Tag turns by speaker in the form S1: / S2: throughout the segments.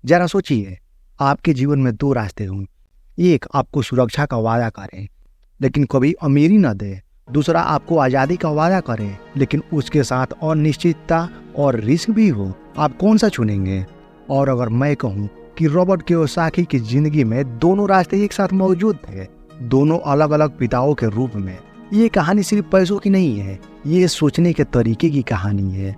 S1: जरा सोचिए, आपके जीवन में दो रास्ते हों। एक आपको सुरक्षा का वादा करे लेकिन कभी अमीरी न दे। दूसरा आपको आज़ादी का वादा करे लेकिन उसके साथ अनिश्चितता और रिस्क भी हो। आप कौन सा चुनेंगे? और अगर मैं कहूँ कि रॉबर्ट कियोसाकी की जिंदगी में दोनों रास्ते एक साथ मौजूद थे, दोनों अलग अलग पिताओं के रूप में। ये कहानी सिर्फ पैसों की नहीं है, ये सोचने के तरीके की कहानी है।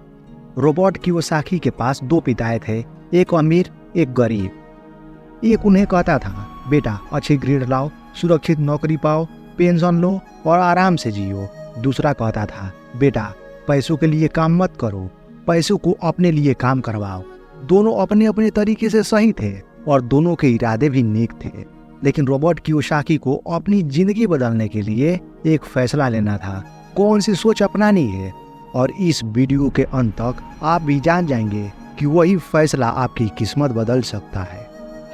S1: रॉबर्ट कियोसाकी के पास दो पिताएं थे, एक अमीर एक गरीब। एक उन्हें कहता था, बेटा अच्छी ग्रेड लाओ, सुरक्षित नौकरी पाओ, पेंशन लो और आराम से जियो। दूसरा कहता था, बेटा पैसों के लिए काम मत करो, पैसों को अपने लिए काम करवाओ। दोनों अपने अपने तरीके से सही थे और दोनों के इरादे भी नेक थे। लेकिन रॉबर्ट कियोसाकी को अपनी जिंदगी बदलने के लिए एक फैसला लेना था, कौन सी सोच अपनानी है। और इस वीडियो के अंत तक आप भी जान जाएंगे कि वही फैसला आपकी किस्मत बदल सकता है।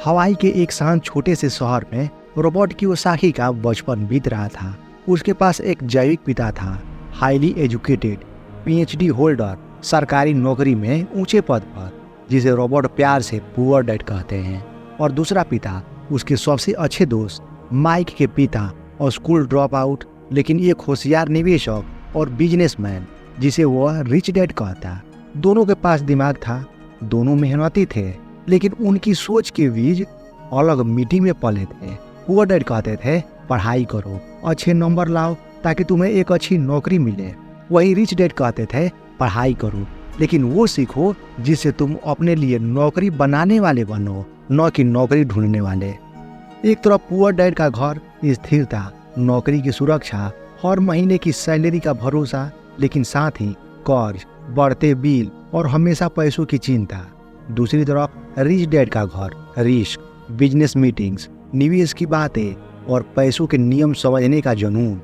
S1: हवाई के एक शांत छोटे से शहर में रॉबर्ट कियोसाकी का बचपन बीत रहा था। उसके पास एक जैविक पिता था, हाईली एजुकेटेड, PhD होल्डर, सरकारी नौकरी में ऊंचे पद पर, जिसे रॉबर्ट प्यार से पुअर डैड कहते हैं। और दूसरा पिता उसके सबसे अच्छे दोस्त माइक के पिता और स्कूल ड्रॉप आउट लेकिन एक होशियार निवेशक और बिजनेसमैन, जिसे वह रिच डैड कहता। दोनों के पास दिमाग था, दोनों मेहनती थे, लेकिन उनकी सोच के बीज अलग मिट्टी में पले थे। पुअर डैड कहते थे, पढ़ाई करो, अच्छे नंबर लाओ ताकि तुम्हें एक अच्छी नौकरी मिले। वही रिच डैड कहते थे, पढ़ाई करो लेकिन वो सीखो जिससे तुम अपने लिए नौकरी बनाने वाले बनो, न कि नौकरी ढूंढने वाले। एक तरफ पुअर डैड का घर, स्थिरता, नौकरी की सुरक्षा, हर महीने की सैलरी का भरोसा, लेकिन साथ ही कर्ज, बढ़ते बिल और हमेशा पैसों की चिंता। दूसरी तरफ रिच डैड का घर, रिस्क, बिजनेस मीटिंग्स, निवेश की बातें और पैसों के नियम समझने का जुनून।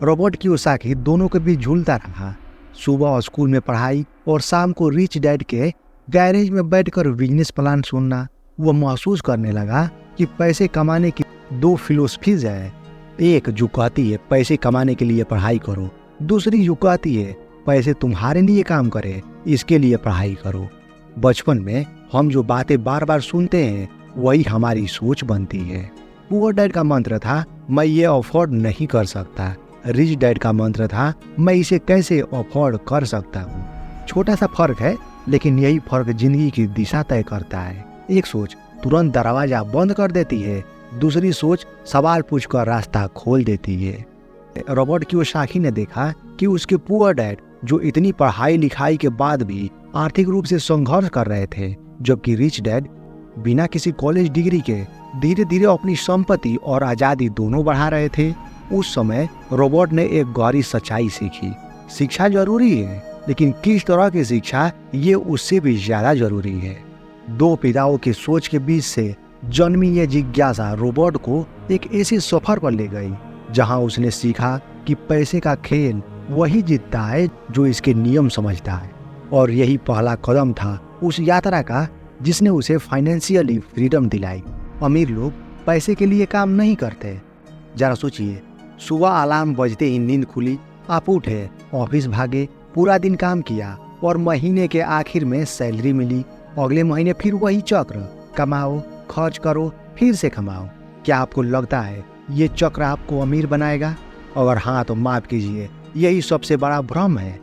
S1: रॉबर्ट कियोसाकी दोनों के बीच झूलता रहा। सुबह स्कूल में पढ़ाई और शाम को रिच डैड के गैरेज में बैठकर बिजनेस प्लान सुनना। वो महसूस करने लगा कि पैसे कमाने की दो फिलोसफीज है, एक जो कहती है पैसे कमाने के लिए पढ़ाई करो, दूसरी जो कहती है पैसे तुम्हारे लिए काम करे, इसके लिए पढ़ाई करो। बचपन में हम जो बातें बार बार सुनते हैं वही हमारी सोच बनती है। पुअर डैड का मंत्र था, मैं ये अफोर्ड नहीं कर सकता। रिच डैड का मंत्र था, मैं इसे कैसे अफोर्ड कर सकता हूँ। छोटा सा फर्क है, लेकिन यही फर्क जिंदगी की दिशा तय करता है। एक सोच तुरंत दरवाजा बंद कर देती है, दूसरी सोच सवाल पूछकर रास्ता खोल देती है। रॉबर्ट कियोसाकी ने देखा कि उसके पुअर डैड, जो इतनी पढ़ाई लिखाई के बाद भी आर्थिक रूप से संघर्ष कर रहे थे, जबकि रिच डैड बिना किसी कॉलेज डिग्री के धीरे धीरे अपनी संपत्ति और आजादी दोनों बढ़ा रहे थे। उस समय रॉबर्ट ने एक गहरी सच्चाई सीखी, शिक्षा जरूरी है, लेकिन किस तरह की शिक्षा, ये उससे भी ज्यादा जरूरी है। दो पिताओं की सोच के बीच से जन्मी ये जिज्ञासा रॉबर्ट को एक ऐसे सफर पर ले गई जहां उसने सीखा कि पैसे का खेल वही जीतता है जो इसके नियम समझता है। और यही पहला कदम था उस यात्रा का जिसने उसे फाइनेंशियली फ्रीडम दिलाई। अमीर लोग पैसे के लिए काम नहीं करते। जरा सोचिए, सुबह अलार्म बजते ही नींद खुली, आप उठे, ऑफिस भागे, पूरा दिन काम किया और महीने के आखिर में सैलरी मिली। अगले महीने फिर वही चक्र, कमाओ, खर्च करो, फिर से कमाओ। क्या आपको लगता है ये चक्र आपको अमीर बनाएगा? अगर हाँ तो माफ कीजिए, यही सबसे बड़ा भ्रम है।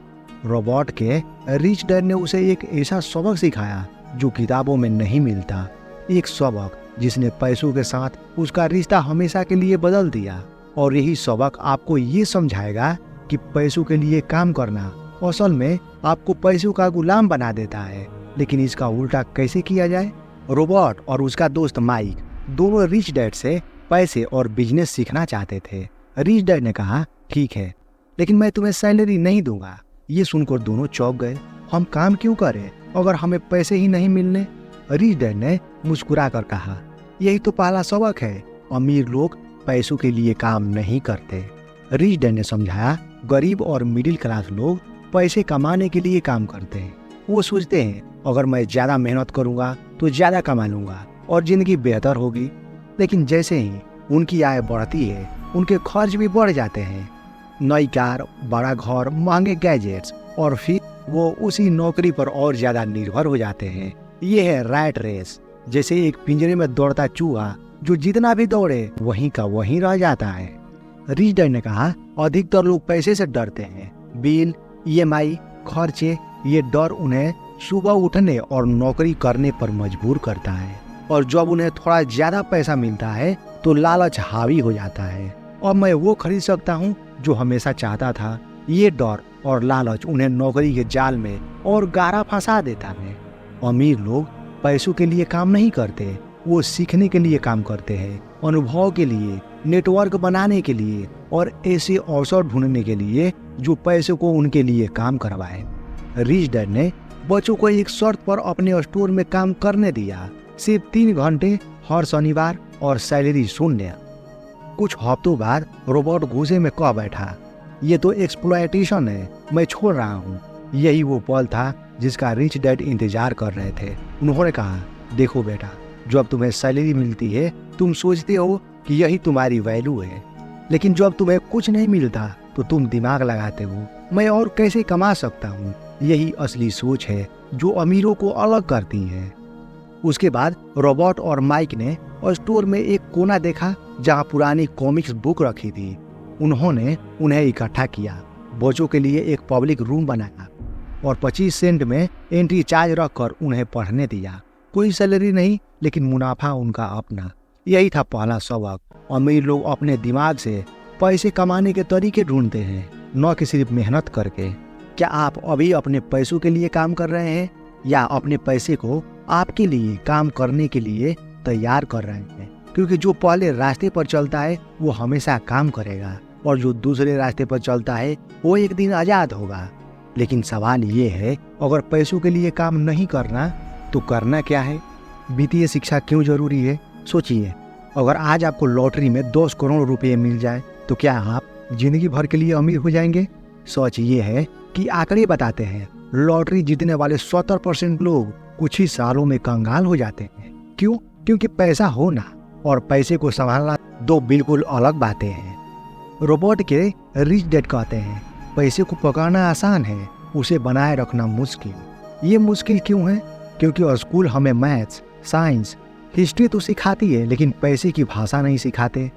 S1: रॉबर्ट के रिच डैड ने उसे एक ऐसा सबक सिखाया जो किताबों में नहीं मिलता, एक सबक जिसने पैसों के साथ उसका रिश्ता हमेशा के लिए बदल दिया। और यही सबक आपको ये समझाएगा कि पैसों के लिए काम करना असल में आपको पैसों का गुलाम बना देता है। लेकिन इसका उल्टा कैसे किया जाए? रॉबर्ट और उसका दोस्त माइक दोनों रिच डैड से पैसे और बिजनेस सीखना चाहते थे। रिच डैड ने कहा, ठीक है, लेकिन मैं तुम्हें सैलरी नहीं दूंगा। ये सुनकर दोनों चौंक गए, हम काम क्यों करें अगर हमें पैसे ही नहीं मिलने? रिच डैड ने मुस्कुरा कर कहा, यही तो पहला सबक है, अमीर लोग पैसों के लिए काम नहीं करते। रिच डैड ने समझाया, गरीब और मिडिल क्लास लोग पैसे कमाने के लिए काम करते हैं। वो सोचते हैं अगर मैं ज्यादा मेहनत करूंगा तो ज्यादा कमा लूंगा और जिंदगी बेहतर होगी। लेकिन जैसे ही उनकी आय बढ़ती है, उनके खर्च भी बढ़ जाते हैं। नई कार, बड़ा घर, महंगे गैजेट्स, और फिर वो उसी नौकरी पर और ज्यादा निर्भर हो जाते हैं। ये है रैट रेस। जैसे एक पिंजरे में दौड़ता चूहा जो जितना भी दौड़े वहीं का वहीं रह जाता है। रिच डैड ने कहा, अधिकतर लोग पैसे से डरते हैं। बिल, EMI, खर्चे, ये डर उन्हें सुबह उठने और नौकरी करने पर मजबूर करता है, और जब उन्हें थोड़ा ज्यादा पैसा मिलता है तो लालच हावी हो जाता है। और मैं वो खरीद सकता हूँ जो हमेशा चाहता था। ये डर और लालच उन्हें नौकरी के जाल में और गहरा फंसा देता है। अमीर लोग पैसों के लिए काम नहीं करते, वो सीखने के लिए काम करते हैं, अनुभव के लिए, नेटवर्क बनाने के लिए और ऐसे अवसर ढूंढने के लिए जो पैसे को उनके लिए काम करवाए। रिच डैड ने बच्चों को एक शर्त पर अपने स्टोर में काम करने दिया, सिर्फ 3 घंटे हर शनिवार और सैलरी शून्य। कुछ हफ्तों बाद रोबोट गुस्से में कह बैठा, ये तो एक्सप्लॉयटेशन है, मैं छोड़ रहा हूँ। यही वो पल था जिसका रिच डैड इंतजार कर रहे थे। उन्होंने कहा, देखो बेटा, जब तुम्हें सैलरी मिलती है तुम सोचते हो कि यही तुम्हारी वैल्यू है, लेकिन जब तुम्हें कुछ नहीं मिलता तो तुम दिमाग लगाते हो, मैं और कैसे कमा सकता हूँ। यही असली सोच है जो अमीरों को अलग करती है। उसके बाद रोबोट और माइक ने स्टोर में एक कोना देखा जहाँ पुरानी कॉमिक्स बुक रखी थी। उन्होंने उन्हें इकट्ठा किया, बच्चों के लिए एक पब्लिक रूम बनाया और 25 सेंट में एंट्री चार्ज रखकर उन्हें पढ़ने दिया। कोई सैलरी नहीं, लेकिन मुनाफा उनका अपना। यही था पहला सबक। अमीर लोग अपने दिमाग से पैसे कमाने के तरीके ढूंढते हैं, न कि सिर्फ मेहनत करके। क्या आप अभी अपने पैसों के लिए काम कर रहे हैं या अपने पैसे को आपके लिए काम करने के लिए तैयार कर रहे हैं? क्योंकि जो पहले रास्ते पर चलता है वो हमेशा काम करेगा, और जो दूसरे रास्ते पर चलता है वो एक दिन आजाद होगा। लेकिन सवाल ये है, अगर पैसों के लिए काम नहीं करना तो करना क्या है? वित्तीय शिक्षा क्यों जरूरी है? सोचिए, अगर आज आपको लॉटरी में 10 करोड़ रुपए मिल जाए तो क्या आप जिंदगी भर के लिए अमीर हो जाएंगे? सच ये है कि आंकड़े बताते हैं लॉटरी जीतने वाले 70% लोग कुछ ही सालों में कंगाल हो जाते हैं। क्यों? क्योंकि पैसा होना और पैसे को संभालना दो बिल्कुल अलग बातें हैं। रोबोट के रिच डैड कहते हैं, पैसे को पकड़ना आसान है, उसे बनाए रखना मुश्किल। ये मुश्किल क्यों है? क्योंकि स्कूल हमें मैथ्स, साइंस, हिस्ट्री तो सिखाती है, लेकिन पैसे की भाषा नहीं सिखाते।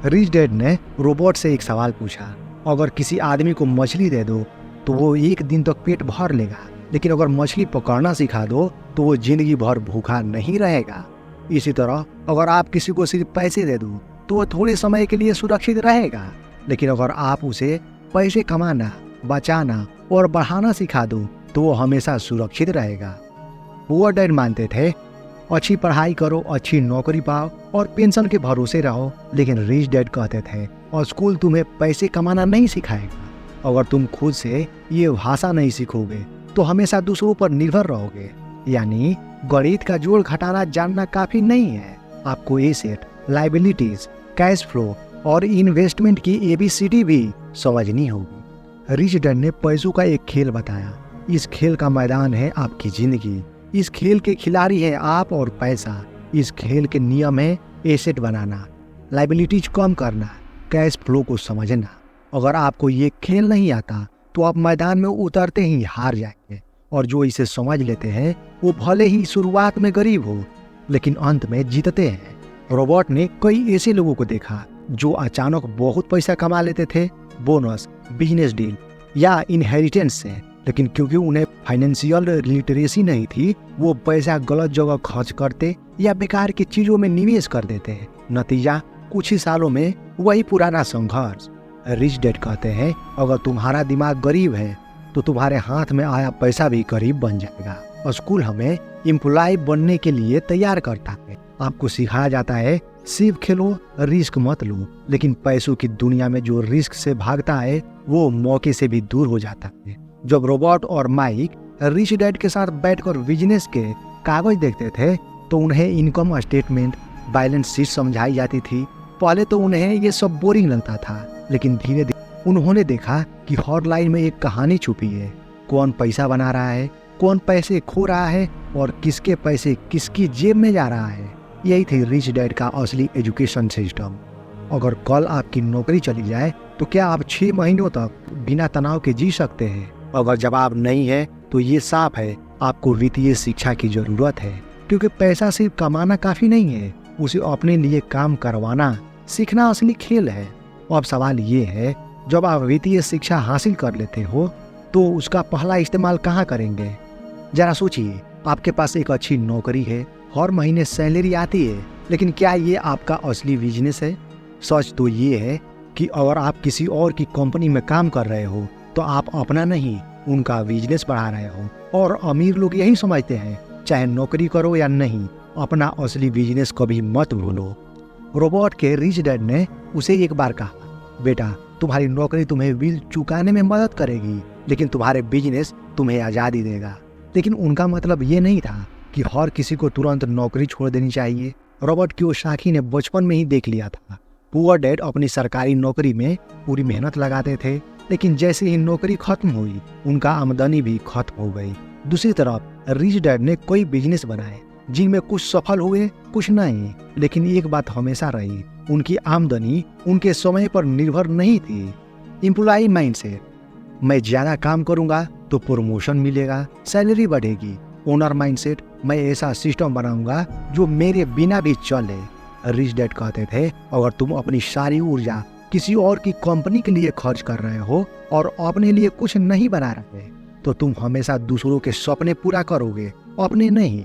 S1: रिच डैड ने रोबोट से एक सवाल पूछा, अगर किसी आदमी को मछली दे दो तो वो एक दिन तक पेट भर लेगा, लेकिन अगर मछली पकड़ना सिखा दो तो वो जिंदगी भर भूखा नहीं रहेगा। इसी तरह अगर आप किसी को सिर्फ पैसे दे दो तो वो थोड़े समय के लिए सुरक्षित रहेगा, लेकिन अगर आप उसे पैसे कमाना, बचाना और बढ़ाना सिखा दो तो वो हमेशा सुरक्षित रहेगा। पुअर डैड मानते थे, अच्छी पढ़ाई करो, अच्छी नौकरी पाओ और पेंशन के भरोसे रहो, लेकिन रिच डैड कहते थे, और स्कूल तुम्हें पैसे कमाना नहीं सिखाएगा। अगर तुम खुद से ये भाषा नहीं सीखोगे तो हमेशा दूसरों पर निर्भर रहोगे। यानी गणित का जोड़ घटाना जानना काफी नहीं है, आपको एसेट, लायबिलिटीज, कैश फ्लो और इन्वेस्टमेंट की ABCD भी समझनी होगी। रिच डैड ने पैसों का एक खेल बताया। इस खेल का मैदान है आपकी जिंदगी। इस खेल के खिलाड़ी हैं आप और पैसा। इस खेल के नियम है एसेट बनाना, लायबिलिटीज कम करना, कैश फ्लो को समझना। अगर आपको ये खेल नहीं आता तो आप मैदान में उतरते ही हार जाएंगे, और जो इसे समझ लेते हैं वो भले ही शुरुआत में गरीब हो लेकिन अंत में जीतते हैं। रोबोट ने कई ऐसे लोगों को देखा जो अचानक बहुत पैसा कमा लेते थे, बोनस, बिजनेस डील या इनहेरिटेंस से, लेकिन क्योंकि उन्हें फाइनेंशियल लिटरेसी नहीं थी वो पैसा गलत जगह खर्च करते या बेकार की चीजों में निवेश कर देते। नतीजा कुछ ही सालों में वही पुराना संघर्ष। रिच डैड कहते हैं, अगर तुम्हारा दिमाग गरीब है तो तुम्हारे हाथ में आया पैसा भी गरीब बन जाएगा। स्कूल हमें एम्प्लॉय बनने के लिए तैयार करता है। आपको सिखाया जाता है सिर्फ खेलो, रिस्क मत लो, लेकिन पैसों की दुनिया में जो रिस्क से भागता है वो मौके से भी दूर हो जाता है। जब रोबोट और माइक रिच डैड के साथ बैठकर बिजनेस के कागज देखते थे तो उन्हें इनकम स्टेटमेंट, बैलेंस शीट समझाई जाती थी। पहले तो उन्हें ये सब बोरिंग लगता था, लेकिन धीरे धीरे उन्होंने देखा कि हर लाइन में एक कहानी छुपी है। कौन पैसा बना रहा है, कौन पैसे खो रहा है और किसके पैसे किसकी जेब में जा रहा है। यही थी रिच डैड का असली एजुकेशन सिस्टम। अगर कल आपकी नौकरी चली जाए तो क्या आप 6 महीनों तक बिना तनाव के जी सकते हैं? अगर जवाब नहीं है तो ये साफ है आपको वित्तीय शिक्षा की जरूरत है। क्योंकि पैसा सिर्फ कमाना काफी नहीं है, उसे अपने लिए काम करवाना सीखना असली खेल है। अब सवाल ये है, जब आप वित्तीय शिक्षा हासिल कर लेते हो तो उसका पहला इस्तेमाल कहाँ करेंगे? जरा सोचिए, आपके पास एक अच्छी नौकरी है, हर महीने सैलरी आती है, लेकिन क्या ये आपका असली बिजनेस है? सच तो ये है कि अगर आप किसी और की कंपनी में काम कर रहे हो तो आप अपना नहीं, उनका बिजनेस बढ़ा रहे हो। और अमीर लोग यही समझते हैं, चाहे नौकरी करो या नहीं, अपना असली बिजनेस कभी मत भूलो। रॉबर्ट के रिच डैड ने उसे एक बार कहा, बेटा, तुम्हारी नौकरी तुम्हें बिल चुकाने में मदद करेगी, लेकिन तुम्हारे बिजनेस तुम्हें आज़ादी देगा। लेकिन उनका मतलब ये नहीं था कि हर किसी को तुरंत नौकरी छोड़ देनी चाहिए। रॉबर्ट कियोसाकी ने बचपन में ही देख लिया था, पुअर डैड अपनी सरकारी नौकरी में पूरी मेहनत लगाते थे, लेकिन जैसे ही नौकरी खत्म हुई, उनका आमदनी भी खत्म हो गई। दूसरी तरफ रिच डैड ने कई बिजनेस बनाए, जिनमें कुछ सफल हुए, कुछ नहीं। लेकिन एक बात हमेशा रही, उनकी आमदनी उनके समय पर निर्भर नहीं थी। एम्प्लॉय माइंडसेट, मैं ज्यादा काम करूंगा तो प्रमोशन मिलेगा, सैलरी बढ़ेगी। ओनर माइंडसेट, मैं ऐसा सिस्टम बनाऊंगा जो मेरे बिना भी चले। रिच डैड कहते थे, अगर तुम अपनी सारी ऊर्जा किसी और की कंपनी के लिए खर्च कर रहे हो और अपने लिए कुछ नहीं बना रहे, तो तुम हमेशा दूसरों के सपने पूरा करोगे, अपने नहीं।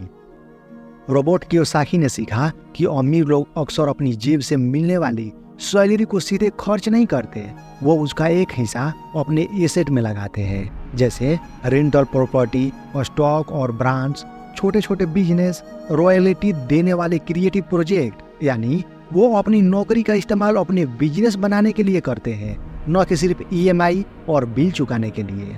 S1: रॉबर्ट कियोसाकी ने सीखा कि अमीर लोग अक्सर अपनी जेब से मिलने वाली सैलरी को सीधे खर्च नहीं करते, वो उसका एक हिस्सा अपने एसेट में लगाते हैं, जैसे रेंटल प्रॉपर्टी, स्टॉक और ब्रांड्स, छोटे छोटे बिजनेस, रॉयल्टी देने वाले क्रिएटिव प्रोजेक्ट। यानी वो अपनी नौकरी का इस्तेमाल अपने बिजनेस बनाने के लिए करते हैं, न कि सिर्फ EMI और बिल चुकाने के लिए।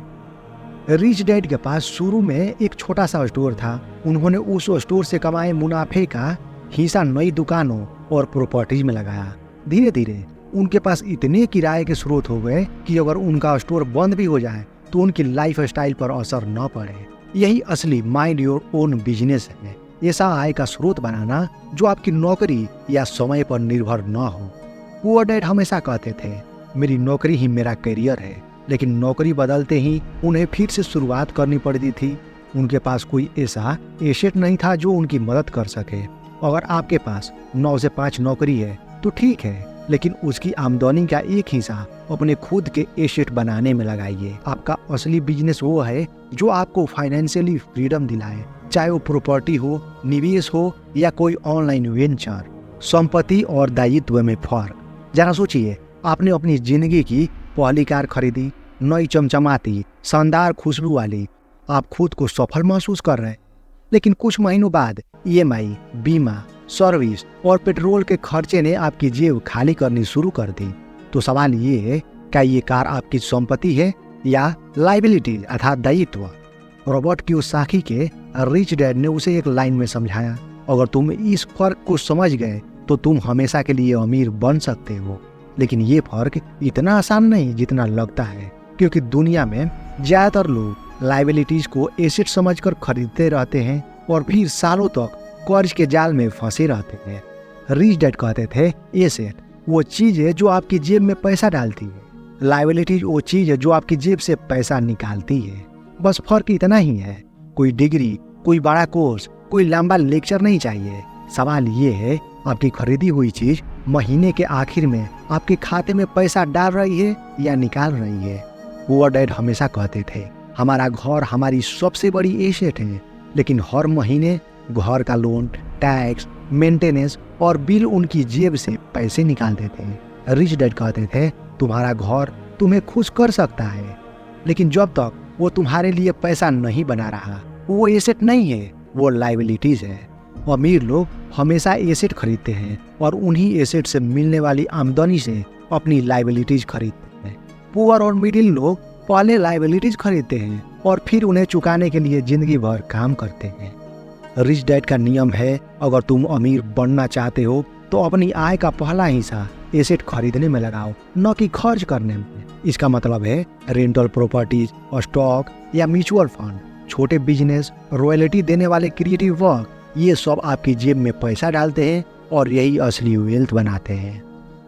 S1: रिच डैड के पास शुरू में एक छोटा सा स्टोर था। उन्होंने उस स्टोर से कमाए मुनाफे का हिस्सा नई दुकानों और प्रॉपर्टीज में लगाया। धीरे धीरे उनके पास इतने किराए के स्रोत हो गए कि अगर उनका स्टोर बंद भी हो जाए तो उनकी लाइफ स्टाइल पर असर न पड़े। यही असली माइंड योर ओन बिजनेस है, ऐसा आय का स्रोत बनाना जो आपकी नौकरी या समय पर निर्भर न हो। पुअर डैड हमेशा कहते थे, मेरी नौकरी ही मेरा करियर है, लेकिन नौकरी बदलते ही उन्हें फिर से शुरुआत करनी पड़ती थी। उनके पास कोई ऐसा एसेट नहीं था जो उनकी मदद कर सके। अगर आपके पास 9 से 5 नौकरी है तो ठीक है, लेकिन उसकी आमदनी का एक हिस्सा अपने खुद के एसेट बनाने में लगाइए। आपका असली बिजनेस वो है जो आपको फाइनेंशियली फ्रीडम दिलाए, चाहे वो प्रॉपर्टी हो, निवेश हो या कोई ऑनलाइन वेंचर। संपत्ति और दायित्व में फर्क। जरा सोचिए, आपने अपनी जिंदगी की पहली कार खरीदी, नई चमचमाती शानदार खुशबू वाली, आप खुद को सफल महसूस कर रहे हैं, लेकिन कुछ महीनों बाद EMI, बीमा, सर्विस और पेट्रोल के खर्चे ने आपकी जेब खाली करनी शुरू कर दी। तो सवाल ये है, क्या ये कार आपकी संपत्ति है या लाइबिलिटी अर्थात दायित्व? रॉबर्ट कियोसाकी के रिच डैड ने उसे एक लाइन में समझाया, अगर तुम इस फर्क को समझ गए तो तुम हमेशा के लिए अमीर बन सकते हो। लेकिन ये फर्क इतना आसान नहीं जितना लगता है, क्योंकि दुनिया में ज्यादातर लोग लाइबिलिटीज को एसेट समझकर खरीदते रहते हैं और फिर सालों तक कर्ज के जाल में फंसे रहते हैं। रिच डैड कहते थे, एसेट वो चीज है जो आपकी जेब में पैसा डालती है, लाइबिलिटीज वो चीज है जो आपकी जेब से पैसा निकालती है। बस फर्क इतना ही है। कोई डिग्री, कोई बड़ा कोर्स, कोई लंबा लेक्चर नहीं चाहिए। सवाल ये है, आपकी खरीदी हुई चीज महीने के आखिर में आपके खाते में पैसा डाल रही है या निकाल रही है? पुअर डैड हमेशा कहते थे, हमारा घर हमारी सबसे बड़ी एसेट है, लेकिन हर महीने घर का लोन, टैक्स, मेंटेनेंस और बिल उनकी जेब से पैसे निकाल देते हैं। रिच डैड कहते थे, तुम्हारा घर तुम्हें खुश कर सकता है, लेकिन जब तक वो तुम्हारे लिए पैसा नहीं बना रहा, वो एसेट नहीं है, वो लाइबिलिटीज है। अमीर लोग हमेशा एसेट खरीदते हैं और उन्हीं एसेट से मिलने वाली आमदनी से अपनी लाइबिलिटीज खरीदते हैं। पुअर और मिडिल लोग पहले लाइबिलिटीज खरीदते हैं और फिर उन्हें चुकाने के लिए जिंदगी भर काम करते हैं। रिच डैड का नियम है, अगर तुम अमीर बनना चाहते हो तो अपनी आय का पहला हिस्सा एसेट खरीदने में लगाओ, न कि खर्च करने में। इसका मतलब है रेंटल प्रॉपर्टीज, स्टॉक या म्यूचुअल फंड, छोटे बिजनेस, रॉयल्टी देने वाले क्रिएटिव वर्क, ये सब आपकी जेब में पैसा डालते हैं और यही असली वेल्थ बनाते हैं।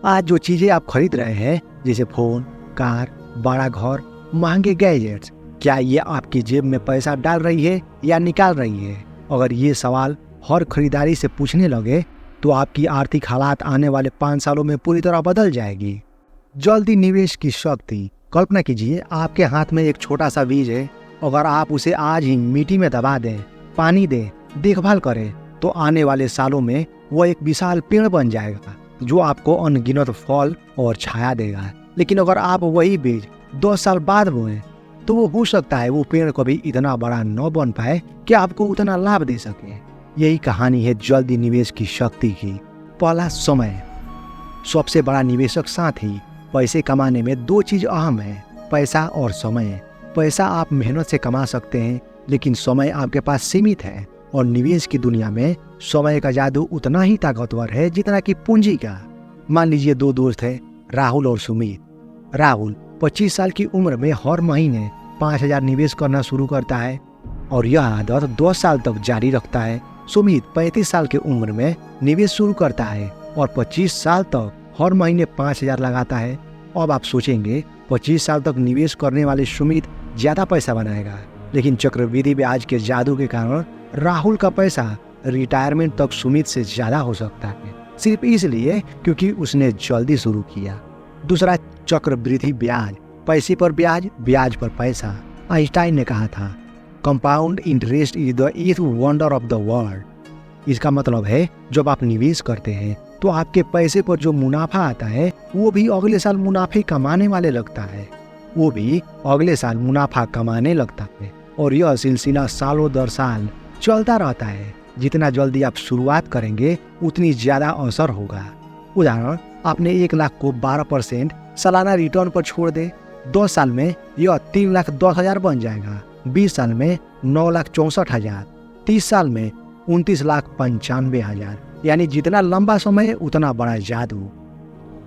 S1: आज जो चीजें आप खरीद रहे हैं, जैसे फोन, कार, बड़ा घर, महंगे गैजेट्स, क्या ये आपकी जेब में पैसा डाल रही है या निकाल रही है? अगर ये सवाल हर खरीदारी से पूछने लगे तो आपकी आर्थिक हालात आने वाले 5 सालों में पूरी तरह बदल जाएगी। जल्दी निवेश की शक्ति। कल्पना कीजिए आपके हाथ में एक छोटा सा बीज है। अगर आप उसे आज ही मिट्टी में दबा दें, पानी दें, देखभाल करें तो आने वाले सालों में वह एक विशाल पेड़ बन जाएगा जो आपको अनगिनत फल और छाया देगा। लेकिन अगर आप वही बीज 10 साल बाद बोएं तो वो हो सकता है वो पेड़ कभी इतना बड़ा न बन पाए कि आपको उतना लाभ दे सके। यही कहानी है जल्दी निवेश की शक्ति की। पहला, समय। सबसे बड़ा निवेशक साथी। पैसे कमाने में 2 चीज अहम है, पैसा और समय। पैसा आप मेहनत से कमा सकते हैं लेकिन समय आपके पास सीमित है और निवेश की दुनिया में समय का जादू उतना ही ताकतवर है जितना कि पूंजी का। मान लीजिए 2 दोस्त हैं, राहुल और सुमित। राहुल 25 साल की उम्र में हर महीने 5,000 निवेश करना शुरू करता है और यह आदत 10 साल तक जारी रखता है। सुमित 35 साल की उम्र में निवेश शुरू करता है और 25 साल तक हर महीने 5,000 लगाता है। अब आप सोचेंगे 25 साल तक निवेश करने वाले सुमित ज्यादा पैसा बनाएगा, लेकिन चक्रवृद्धि ब्याज के जादू के कारण राहुल का पैसा रिटायरमेंट तक सुमित से ज्यादा हो सकता है, सिर्फ इसलिए क्योंकि उसने जल्दी शुरू किया। दूसरा, चक्रवृद्धि ब्याज। पैसे पर ब्याज, ब्याज पर पैसा। आइंस्टाइन ने कहा था, compound interest is the 8th wonder of the world. इसका मतलब है जब आप निवेश करते हैं तो आपके पैसे पर जो मुनाफा आता है वो भी अगले साल मुनाफे कमाने वाले लगता है, वो भी अगले साल मुनाफा कमाने लगता है और यह सिलसिला सालों दर साल चलता रहता है। जितना जल्दी आप शुरुआत करेंगे उतनी ज्यादा असर होगा। उदाहरण, आपने 1 लाख को 12% सालाना रिटर्न पर छोड़ दे, 2 साल में यह 3,10,000 बन जाएगा, 20 साल में 9,64,000, 30 साल में 29,95,000। यानी जितना लंबा समय उतना बड़ा जादू।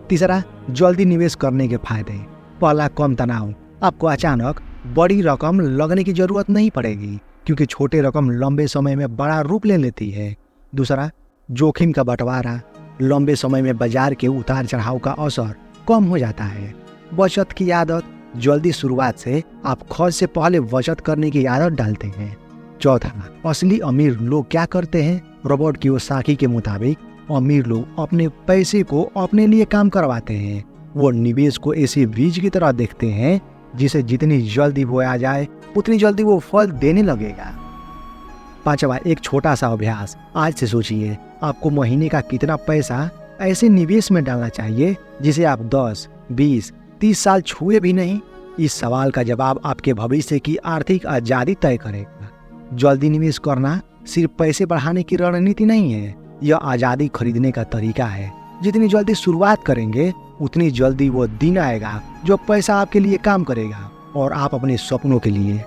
S1: तीसरा, जल्दी निवेश करने के फायदे। पहला, कम तनाव। आपको अचानक बड़ी रकम लगने की जरूरत नहीं पड़ेगी क्योंकि छोटे रकम लंबे समय में बड़ा रूप ले लेती है। दूसरा, जोखिम का बंटवारा। लंबे समय में बाजार के उतार चढ़ाव का असर कम हो जाता है। बचत की आदत। जल्दी शुरुआत से आप खर्च से पहले बचत करने की आदत डालते हैं। चौथा, असली अमीर लोग क्या करते हैं। रॉबर्ट कियोसाकी के मुताबिक अमीर लोग अपने पैसे को अपने लिए काम करवाते हैं। वो निवेश को ऐसे बीज की तरह देखते हैं जिसे जितनी जल्दी बोया जाए उतनी जल्दी वो फल देने लगेगा। पांचवा, एक छोटा सा अभ्यास। आज से सोचिए आपको महीने का कितना पैसा ऐसे निवेश में डालना चाहिए जिसे आप 10, 20, 30 साल छुए भी नहीं। इस सवाल का जवाब आपके भविष्य की आर्थिक आजादी तय करेगा। जल्दी निवेश करना सिर्फ पैसे बढ़ाने की रणनीति नहीं है, यह आजादी खरीदने का तरीका है। जितनी जल्दी शुरुआत करेंगे उतनी जल्दी वो दिन आएगा जो पैसा आपके लिए काम करेगा और आप अपने सपनों के लिए,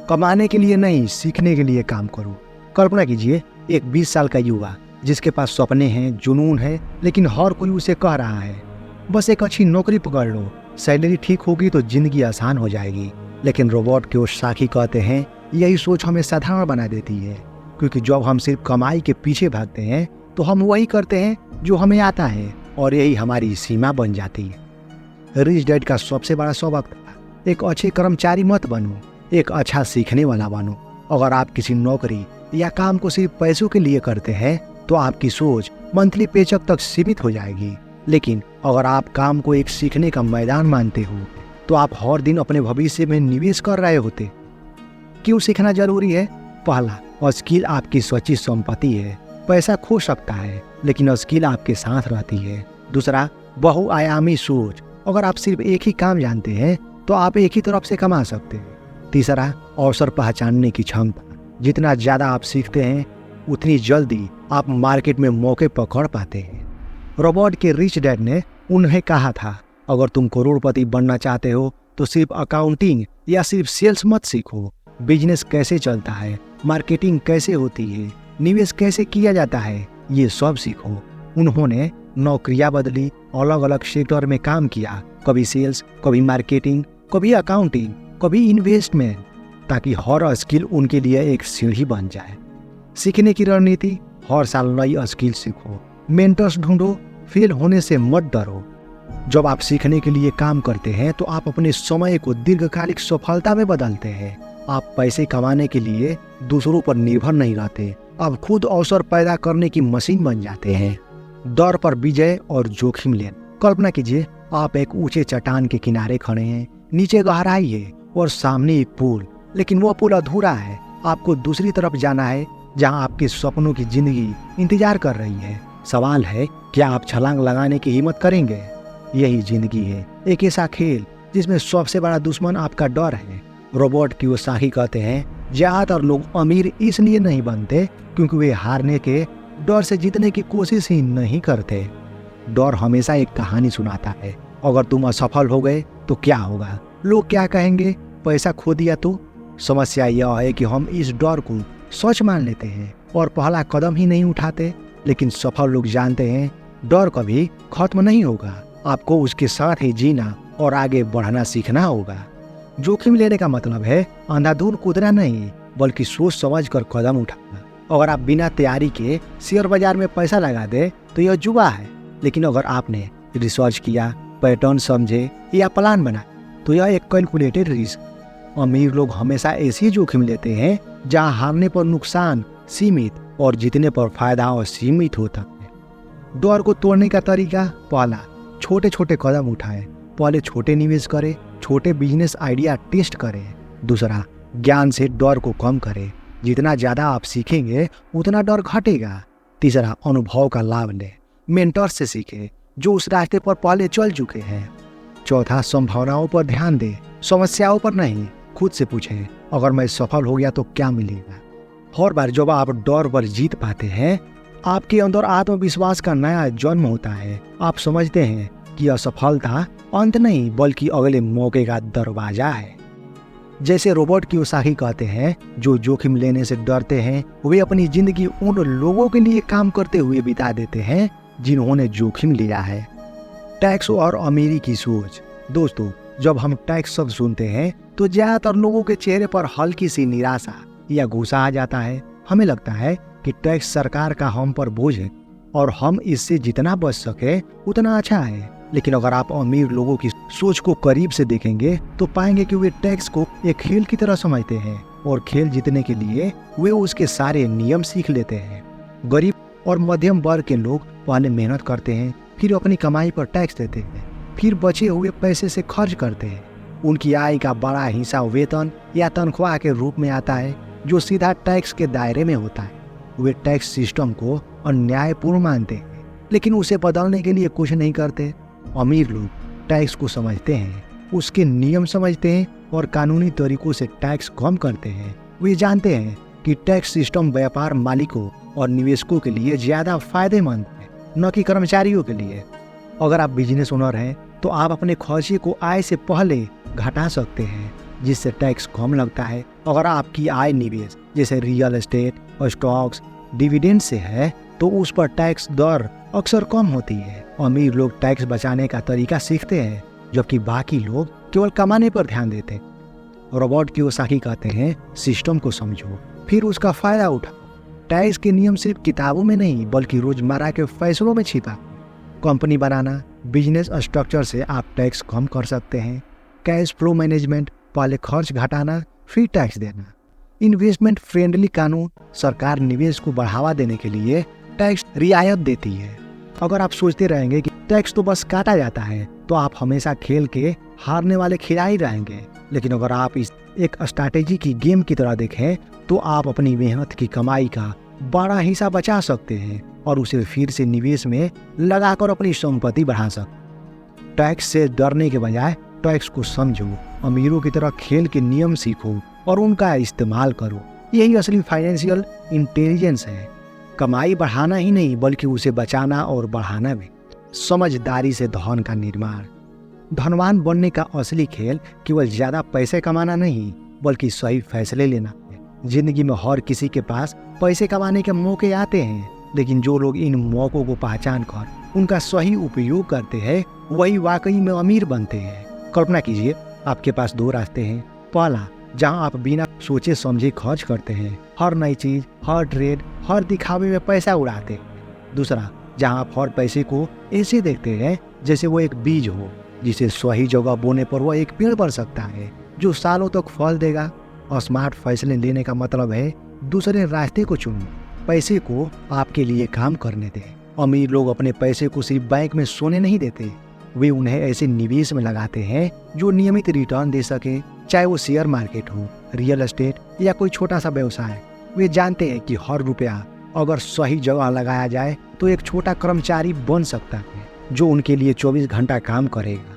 S1: कमाने के लिए नहीं, सीखने के लिए काम करो। कल्पना कीजिए एक 20 साल का युवा जिसके पास सपने हैं, जुनून है, लेकिन हर कोई उसे कह रहा है बस एक अच्छी नौकरी पकड़ लो, सैलरी ठीक होगी तो जिंदगी आसान हो जाएगी। लेकिन रॉबर्ट कियोसाकी कहते हैं यही सोच हमें साधारण बना देती है, क्योंकि जब हम सिर्फ कमाई के पीछे भागते हैं तो हम वही करते हैं जो हमें आता है और यही हमारी सीमा बन जाती है। रिच डैड का सबसे बड़ा सबक था, एक अच्छे कर्मचारी मत बनो, एक अच्छा सीखने वाला बनो। अगर आप किसी नौकरी या काम को सिर्फ पैसों के लिए करते हैं तो आपकी सोच मंथली पेचेक तक सीमित हो जाएगी। लेकिन अगर आप काम को एक सीखने का मैदान मानते हो तो आप हर दिन अपने भविष्य में निवेश कर रहे होते। क्यों सीखना जरूरी है? पहला, स्किल आपकी स्वच्छ संपत्ति है। पैसा खो सकता है लेकिन स्किल आपके साथ रहती है। दूसरा, बहुआयामी सोच। अगर आप सिर्फ एक ही काम जानते हैं तो आप एक ही तरफ से कमा सकते हैं। तीसरा, अवसर पहचानने की क्षमता। जितना ज्यादा आप सीखते हैं उतनी जल्दी आप मार्केट में मौके पकड़ पाते हैं। रॉबर्ट के रिच डैड ने उन्हें कहा था, अगर तुम करोड़पति बनना चाहते हो तो सिर्फ अकाउंटिंग या सिर्फ सेल्स मत सीखो, बिजनेस कैसे चलता है, मार्केटिंग कैसे होती है, निवेश कैसे किया जाता है, ये सब सीखो। उन्होंने नौकरियां बदली, अलग अलग सेक्टर में काम किया, कभी सेल्स, कभी मार्केटिंग, कभी अकाउंटिंग, कभी इन्वेस्टमेंट, ताकि हर स्किल उनके लिए एक सीढ़ी बन जाए। सीखने की रणनीति, हर साल नई स्किल सीखो, मेंटर्स ढूंढो, फेल होने से मत डरो। जब आप सीखने के लिए काम करते हैं तो आप अपने समय को दीर्घकालिक सफलता में बदलते हैं। आप पैसे कमाने के लिए दूसरों पर निर्भर नहीं रहते, अब खुद अवसर पैदा करने की मशीन बन जाते हैं। डर पर विजय और जोखिम लेना। कल्पना कीजिए, आप एक ऊंचे चट्टान के किनारे खड़े हैं, नीचे गहराई है और सामने एक पुल, लेकिन वो पुल अधूरा है। आपको दूसरी तरफ जाना है जहां आपके सपनों की जिंदगी इंतजार कर रही है। सवाल है, क्या आप छलांग लगाने की हिम्मत करेंगे? यही जिंदगी है, एक ऐसा खेल जिसमें सबसे बड़ा दुश्मन आपका डर है। रोबोट कियोसाकी कहते हैं, ज्यादातर लोग अमीर इसलिए नहीं बनते क्योंकि वे हारने के डर से जीतने की कोशिश ही नहीं करते। डर हमेशा एक कहानी सुनाता है। अगर तुम असफल हो गए तो क्या होगा? लोग क्या कहेंगे? पैसा खो दिया तो? समस्या यह है कि हम इस डर को सच मान लेते हैं और पहला कदम ही नहीं उठाते। लेकिन सफल लोग जानते हैं डर कभी खत्म नहीं होगा। आपको उसके साथ ही जीना और आगे बढ़ना सीखना होगा। जोखिम लेने का मतलब है अंधाधुंध कूदना नहीं, बल्कि सोच समझ कर कदम उठाना। अगर आप बिना तैयारी के शेयर बाजार में पैसा लगा दे तो यह जुआ है, लेकिन अगर आपने रिसर्च किया, पैटर्न समझे या प्लान बनाया तो यह एक कैलकुलेटेड रिस्क। अमीर लोग हमेशा ऐसी जोखिम लेते हैं जहां हारने पर नुकसान सीमित और जीतने पर फायदा असीमित होता है। डर को तोड़ने का तरीका, पहला, छोटे छोटे कदम उठाएं। पहले छोटे निवेश करें, छोटे बिजनेस आइडिया टेस्ट करें। दूसरा, ज्ञान से डर को कम करें। जितना ज्यादा आप सीखेंगे उतना डर घटेगा। तीसरा, अनुभव का लाभ लें। मेंटर से सीखें जो उस रास्ते पर पहले चल चुके हैं। चौथा, संभावनाओं पर ध्यान दें, समस्याओं पर नहीं। खुद से पूछें, अगर मैं सफल हो गया तो क्या मिलेगा? हर बार जब आप डर पर जीत पाते हैं, आपके अंदर आत्मविश्वास का नया जन्म होता है। आप समझते हैं कि असफलता अंत नहीं बल्कि अगले मौके का दरवाजा है। जैसे रोबोट कियोसाकी कहते हैं, जो जोखिम लेने से डरते हैं वे अपनी जिंदगी उन लोगों के लिए काम करते हुए बिता देते हैं जिन्होंने जोखिम लिया है। टैक्स और अमीरी की सोच। दोस्तों, जब हम टैक्स शब्द सुनते हैं तो ज्यादातर लोगों के चेहरे पर हल्की सी निराशा या गुस्सा आ जाता है। हमें लगता है कि टैक्स सरकार का हम पर बोझ है और हम इससे जितना बच सके उतना अच्छा है। लेकिन अगर आप अमीर लोगों की सोच को करीब से देखेंगे तो पाएंगे कि वे टैक्स को एक खेल की तरह समझते हैं और खेल जीतने के लिए वे उसके सारे नियम सीख लेते हैं। गरीब और मध्यम वर्ग के लोग पहले मेहनत करते हैं, फिर अपनी कमाई पर टैक्स देते हैं, फिर बचे हुए पैसे से खर्च करते हैं। उनकी आय का बड़ा हिस्सा वेतन या तनख्वाह के रूप में आता है जो सीधा टैक्स के दायरे में होता है। वे टैक्स सिस्टम को अन्यायपूर्ण मानते हैं लेकिन उसे बदलने के लिए कुछ नहीं करते। अमीर लोग टैक्स को समझते हैं, उसके नियम समझते हैं और कानूनी तरीकों से टैक्स कम करते हैं। वे जानते हैं कि टैक्स सिस्टम व्यापार मालिकों और निवेशकों के लिए ज्यादा फायदेमंद है, न कि कर्मचारियों के लिए। अगर आप बिजनेस ओनर हैं तो आप अपने खर्चे को आय से पहले घटा सकते हैं, जिससे टैक्स कम लगता है। अगर आपकी आय निवेश जैसे रियल एस्टेट और स्टॉक्स, डिविडेंड से है तो उस पर टैक्स दर अक्सर कम होती है। अमीर लोग टैक्स बचाने का तरीका सीखते हैं जबकि बाकी लोग केवल कमाने पर ध्यान देते हैं। रोबोट कियोसाकी कहते हैं, सिस्टम को समझो फिर उसका फायदा उठाओ। टैक्स के नियम सिर्फ किताबों में नहीं बल्कि रोजमर्रा के फैसलों में छिपा। कंपनी बनाना, बिजनेस स्ट्रक्चर से आप टैक्स कम कर सकते हैं। कैश फ्लो मैनेजमेंट, पहले खर्च घटाना फिर टैक्स देना। इन्वेस्टमेंट फ्रेंडली कानून, सरकार निवेश को बढ़ावा देने के लिए टैक्स रियायत देती है। अगर आप सोचते रहेंगे कि टैक्स तो बस काटा जाता है तो आप हमेशा खेल के हारने वाले खिलाड़ी रहेंगे। लेकिन अगर आप इस एक स्ट्रैटेजी की गेम की तरह देखें तो आप अपनी मेहनत की कमाई का बड़ा हिस्सा बचा सकते हैं और उसे फिर से निवेश में लगाकर अपनी संपत्ति बढ़ा सकते। टैक्स से डरने के बजाय टैक्स को समझो, अमीरों की तरह खेल के नियम सीखो और उनका इस्तेमाल करो। यही असली फाइनेंशियल इंटेलिजेंस है। कमाई बढ़ाना ही नहीं बल्कि उसे बचाना और बढ़ाना भी। समझदारी से धन का निर्माण। धनवान बनने का असली खेल केवल ज्यादा पैसे कमाना नहीं बल्कि सही फैसले लेना है। जिंदगी में हर किसी के पास पैसे कमाने के मौके आते हैं, लेकिन जो लोग इन मौकों को पहचान कर उनका सही उपयोग करते हैं वही वाकई में अमीर बनते हैं। कल्पना कीजिए, आपके पास दो रास्ते हैं। पहला, जहां आप बिना सोचे समझे खर्च करते हैं, हर नई चीज, हर ट्रेड, हर दिखावे में पैसा उड़ाते हैं। दूसरा, जहां आप हर पैसे को ऐसे देखते हैं जैसे वो एक बीज हो जिसे सही जगह बोने पर वो एक पेड़ बन सकता है जो सालों तक फल देगा। और स्मार्ट फैसले लेने का मतलब है दूसरे रास्ते को चुनो। पैसे को आपके लिए काम करने दें। अमीर लोग अपने पैसे को सिर्फ बैंक में सोने नहीं देते, वे उन्हें ऐसे निवेश में लगाते हैं जो नियमित रिटर्न दे सके, चाहे वो शेयर मार्केट हो, रियल एस्टेट या कोई छोटा सा व्यवसाय। वे जानते हैं कि हर रुपया अगर सही जगह लगाया जाए तो एक छोटा कर्मचारी बन सकता है जो उनके लिए 24 घंटा काम करेगा।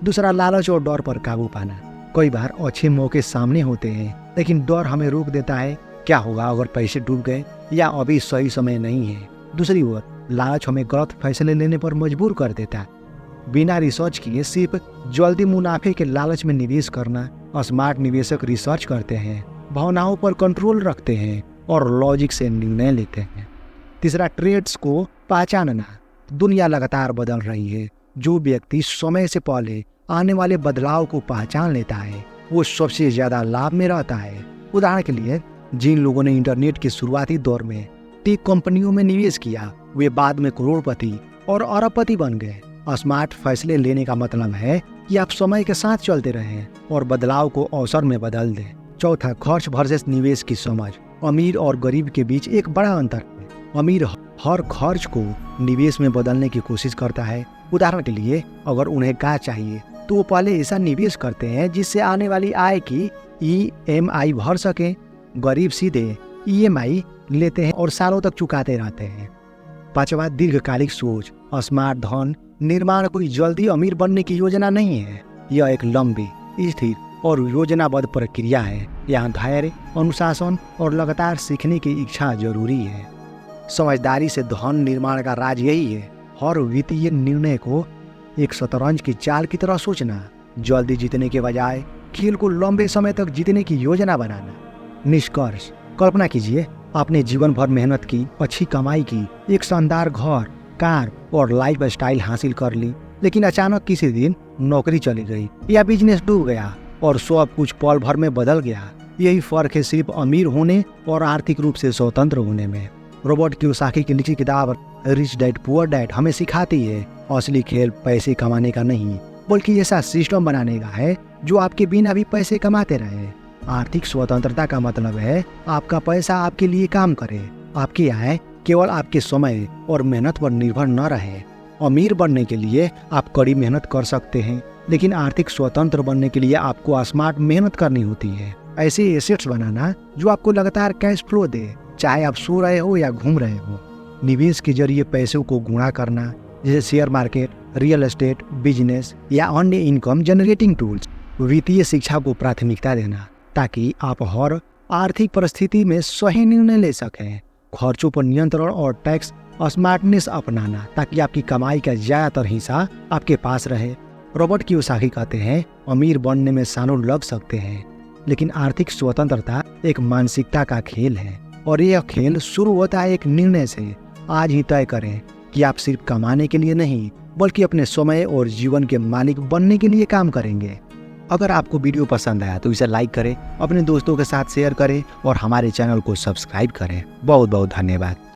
S1: दूसरा, लालच और डर पर काबू पाना। कई बार अच्छे मौके सामने होते हैं लेकिन डर हमें रोक देता है। क्या होगा अगर पैसे डूब गए, या अभी सही समय नहीं है। दूसरी ओर लालच हमें गलत फैसले लेने पर मजबूर कर देता है। बिना रिसर्च किए सिर्फ जल्दी मुनाफे के लालच में निवेश करना। स्मार्ट निवेशक रिसर्च करते हैं, भावनाओं पर कंट्रोल रखते हैं और लॉजिक से निर्णय लेते हैं। तीसरा, ट्रेड्स को पहचानना। दुनिया लगातार बदल रही है। जो व्यक्ति समय से पहले आने वाले बदलाव को पहचान लेता है वो सबसे ज्यादा लाभ में रहता है। उदाहरण के लिए, जिन लोगों ने इंटरनेट के शुरुआती दौर में टेक कंपनियों में निवेश किया वे बाद में करोड़पति और अरबपति बन गए। स्मार्ट फैसले लेने का मतलब है कि आप समय के साथ चलते रहें और बदलाव को अवसर में बदल दें। चौथा, खर्च वर्सेस निवेश की समझ। अमीर और गरीब के बीच एक बड़ा अंतर है। अमीर हर खर्च को निवेश में बदलने की कोशिश करता है। उदाहरण के लिए, अगर उन्हें कार चाहिए तो वो पहले ऐसा निवेश करते हैं जिससे आने वाली आय की EMI भर सके। गरीब सीधे EMI लेते हैं और सालों तक चुकाते रहते हैं। पांचवा, दीर्घकालिक सोच। स्मार्ट धन निर्माण कोई जल्दी अमीर बनने की योजना नहीं है। यह एक लंबी, स्थिर और योजनाबद्ध प्रक्रिया है। यहाँ धैर्य, अनुशासन और लगातार सीखने की इच्छा जरूरी है। समझदारी से धन निर्माण का राज यही है। हर वित्तीय निर्णय को एक शतरंज की चाल की तरह सोचना। जल्दी जीतने के बजाय खेल को लंबे समय तक जीतने की योजना बनाना। निष्कर्ष, कल्पना कीजिए आपने जीवन भर मेहनत की, अच्छी कमाई की, एक शानदार घर, कार और लाइफ स्टाइल हासिल कर ली, लेकिन अचानक किसी दिन नौकरी चली गई या बिजनेस डूब गया और सब कुछ पल भर में बदल गया। यही फर्क है सिर्फ अमीर होने और आर्थिक रूप से स्वतंत्र होने में। रॉबर्ट कियोसाकी की लिखी किताब रिच डैड पुअर डैड हमें सिखाती है असली खेल पैसे कमाने का नहीं बल्कि ऐसा सिस्टम बनाने का है जो आपके बिना भी पैसे कमाते रहे। आर्थिक स्वतंत्रता का मतलब है आपका पैसा आपके लिए काम करे, आपकी आय केवल आपके समय और मेहनत पर निर्भर न रहे। अमीर बनने के लिए आप कड़ी मेहनत कर सकते हैं, लेकिन आर्थिक स्वतंत्र बनने के लिए आपको स्मार्ट मेहनत करनी होती है। ऐसे एसेट्स बनाना जो आपको लगातार कैश फ्लो दे, चाहे आप सो रहे हो या घूम रहे हो। निवेश के जरिए पैसों को गुणा करना, जैसे share market, real estate, business या अन्य इनकम जनरेटिंग टूल्स। वित्तीय शिक्षा को प्राथमिकता देना ताकि आप हर आर्थिक परिस्थिति में सही निर्णय ले सकें। खर्चों पर नियंत्रण और टैक्स स्मार्टनेस अपनाना ताकि आपकी कमाई का ज्यादातर हिस्सा आपके पास रहे। रॉबर्ट कियोसाकी कहते हैं, अमीर बनने में सालों लग सकते हैं, लेकिन आर्थिक स्वतंत्रता एक मानसिकता का खेल है और यह खेल शुरू होता है एक निर्णय से। आज ही तय करें कि आप सिर्फ कमाने के लिए नहीं बल्कि अपने समय और जीवन के मालिक बनने के लिए काम करेंगे। अगर आपको वीडियो पसंद आया तो इसे लाइक करें, अपने दोस्तों के साथ शेयर करें और हमारे चैनल को सब्सक्राइब करें। बहुत बहुत धन्यवाद।